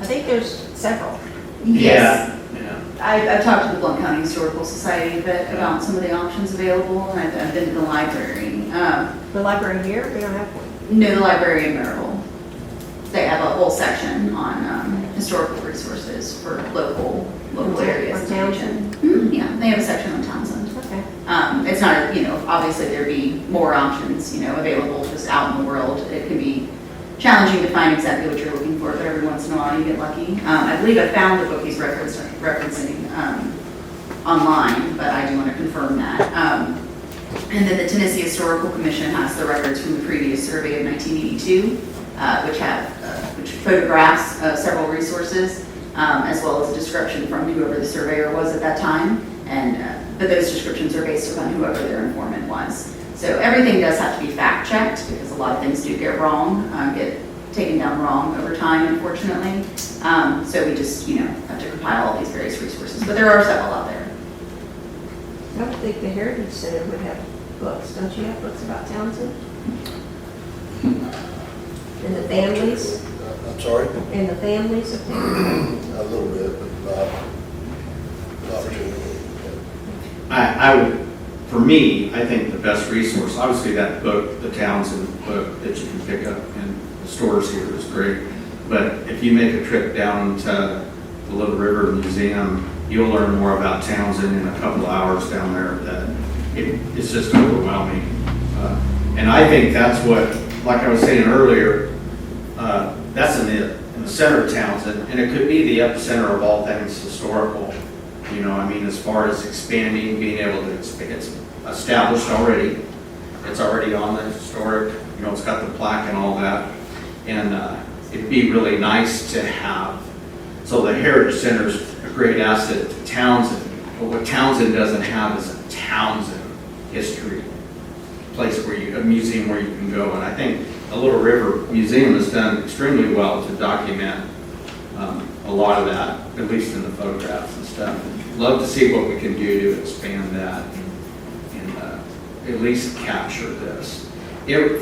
I think there's several. Yes. Yeah. I've talked to the Blount County Historical Society a bit about some of the options available, and I've been to the library. The library here, we don't have one. No, the library in Maryville. They have a whole section on historical resources for local areas. On Townsend? Yeah, they have a section on Townsend. Okay. It's not, obviously there'd be more options, available just out in the world. It can be challenging to find exactly what you're looking for, but every once in a while you get lucky. I believe I found the book he's referencing online, but I do want to confirm that. And then the Tennessee Historical Commission has the records from the previous survey of 1982, which photographs several resources, as well as a description from whoever the surveyor was at that time. But those descriptions are based upon whoever their informant was. So everything does have to be fact checked, because a lot of things do get wrong, get taken down wrong over time, unfortunately. So we just, have to compile all these various resources. But there are several out there. I would think the Heritage Center would have books. Don't you have books about Townsend? And the families, I'm sorry? and the families of Townsend? A little bit, but not too many. I would, for me, I think the best resource, obviously that book, the Townsend book that you can pick up in the stores here is great. But if you make a trip down to the Little River Museum, you'll learn more about Townsend in a couple of hours down there that it's just overwhelming. And I think that's what, like I was saying earlier, that's in the center of Townsend, and it could be the epicenter of all things historical. As far as expanding, being able to, it's established already. It's already on the historic, it's got the plaque and all that. And it'd be really nice to have, so the Heritage Center's a great asset to Townsend, but what Townsend doesn't have is a Townsend history place a museum where you can go. And I think the Little River Museum has done extremely well to document a lot of that, at least in the photographs and stuff. Love to see what we can do to expand that and at least capture this.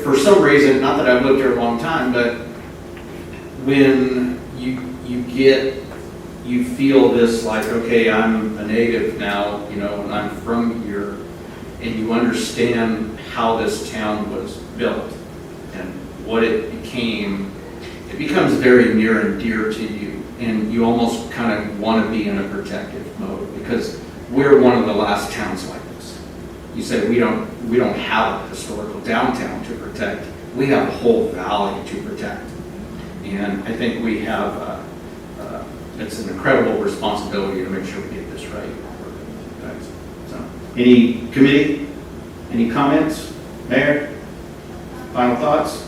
For some reason, not that I've lived here a long time, but when you feel this like, okay, I'm a native now, and I'm from here, and you understand how this town was built and what it became, it becomes very near and dear to you. And you almost kind of want to be in a protective mode, because we're one of the last towns like this. You say we don't have a historical downtown to protect. We have a whole valley to protect. And I think we have, it's an incredible responsibility to make sure we get this right. So, any committee, any comments? Mayor, final thoughts?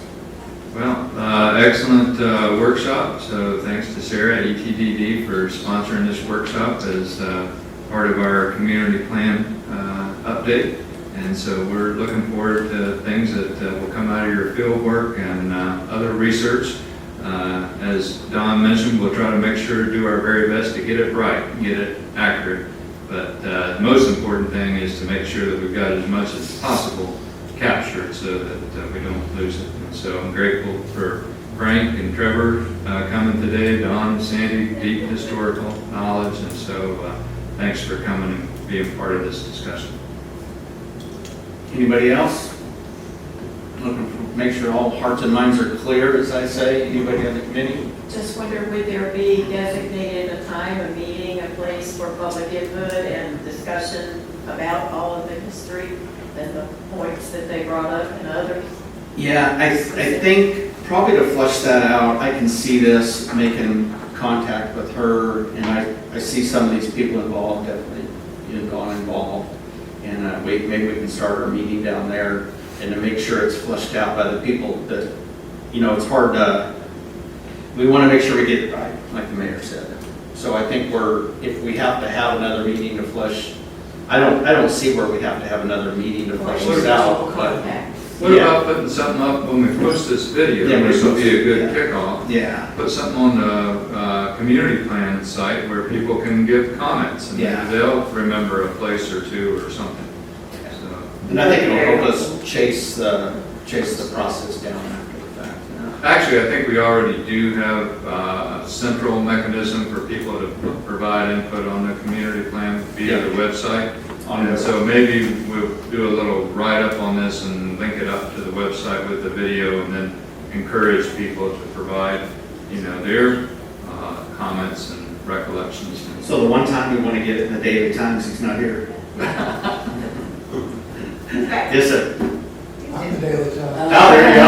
Well, excellent workshop. So thanks to Sarah at ETDD for sponsoring this workshop as part of our community plan update. And so we're looking forward to things that will come out of your field work and other research. As Don mentioned, we'll try to make sure to do our very best to get it right, get it accurate. But the most important thing is to make sure that we've got as much as possible captured so that we don't lose it. And so I'm grateful for Frank and Trevor coming today, Don, Sandy, deep historical knowledge, and so thanks for coming and being part of this discussion. Anybody else? Looking for, make sure all hearts and minds are clear, as I say. Anybody on the committee? Just wonder, would there be designated a time, a meeting, a place for public input and discussion about all of the history and the points that they brought up and others? Yeah, I think probably to flush that out, I can see this, making contact with her, and I see some of these people involved, definitely involved. And maybe we can start our meeting down there and to make sure it's flushed out by the people that, it's hard to, we want to make sure we get it right, like the mayor said. So I think if we have to have another meeting to flush, I don't see where we have to have another meeting to flush this out, but. What about putting something up when we post this video? Yeah, This will be a good kickoff. Yeah. Put something on the community plan site where people can give comments and Yeah. maybe they'll remember a place or two or something. So, And I think it'll help us chase the process down after the fact. actually, I think we already do have a central mechanism for people to provide input on the community plan via the website. And so maybe we'll do a little write-up on this and link it up to the website with the video and then encourage people to provide, their comments and recollections. So the one time we want to get it in the Daily Times, he's not here. Yes, sir. I'm the Daily Times. Oh, there you go.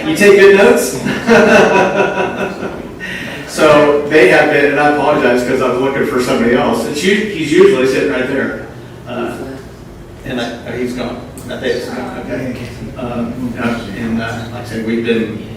You take good notes? So they have been, and I apologize because I was looking for somebody else. He's usually sitting right there. And he's gone. I think it's gone, okay. And like I said, we've been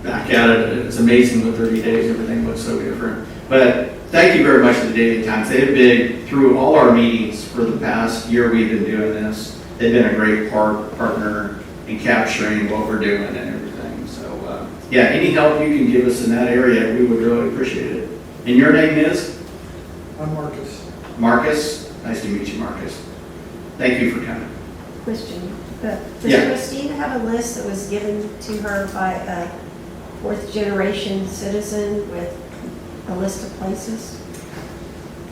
back at it. It's amazing with 30 days, everything looks so different. But thank you very much to the Daily Times. They have been through all our meetings for the past year we've been doing this. They've been a great partner in capturing what we're doing and everything. So yeah, any help you can give us in that area, we would really appreciate it. And your name is? I'm Marcus. Marcus. Nice to meet you, Marcus. Thank you for coming. Question. Does Yeah. Christina have a list that was given to her by a fourth generation citizen with a list of places?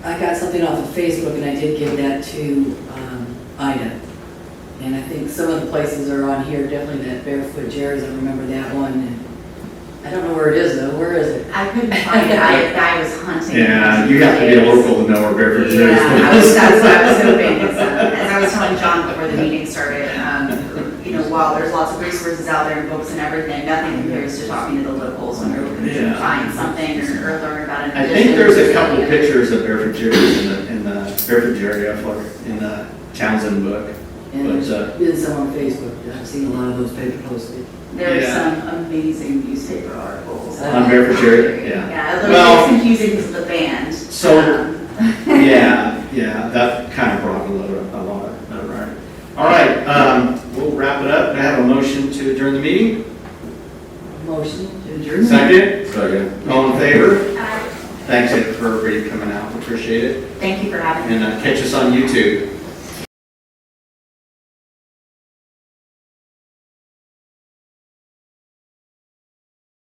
I got something off of Facebook and I did give that to Ida. And I think some of the places are on here, definitely that Barefoot Jerry's, I remember that one. And I don't know where it is though, where is it? I couldn't find it. I was hunting. Yeah, you have to be a local to know where Barefoot Jerry's Yeah, that's what I was hoping. As I was telling John before the meeting started, while there's lots of resources out there and books and everything, nothing compares to talking to the locals when you're looking to find something or learn about an I addition. think there's a couple pictures of Barefoot Jerry's in the Barefoot Jerry in the Townsend book. And But, there's been some on Facebook, I've seen a lot of those paper posted. There's Yeah. some amazing newspaper articles. On Barefoot Jerry, yeah. Yeah, a little Well, bit confusing because of the band. So, yeah, that kind of brought a lot of notoriety. All right, we'll wrap it up. I have a motion to adjourn the meeting. Motion to adjourn. Second? All in favor? Thanks for everybody coming out. Appreciate it. Thank you for having me. And catch us on YouTube.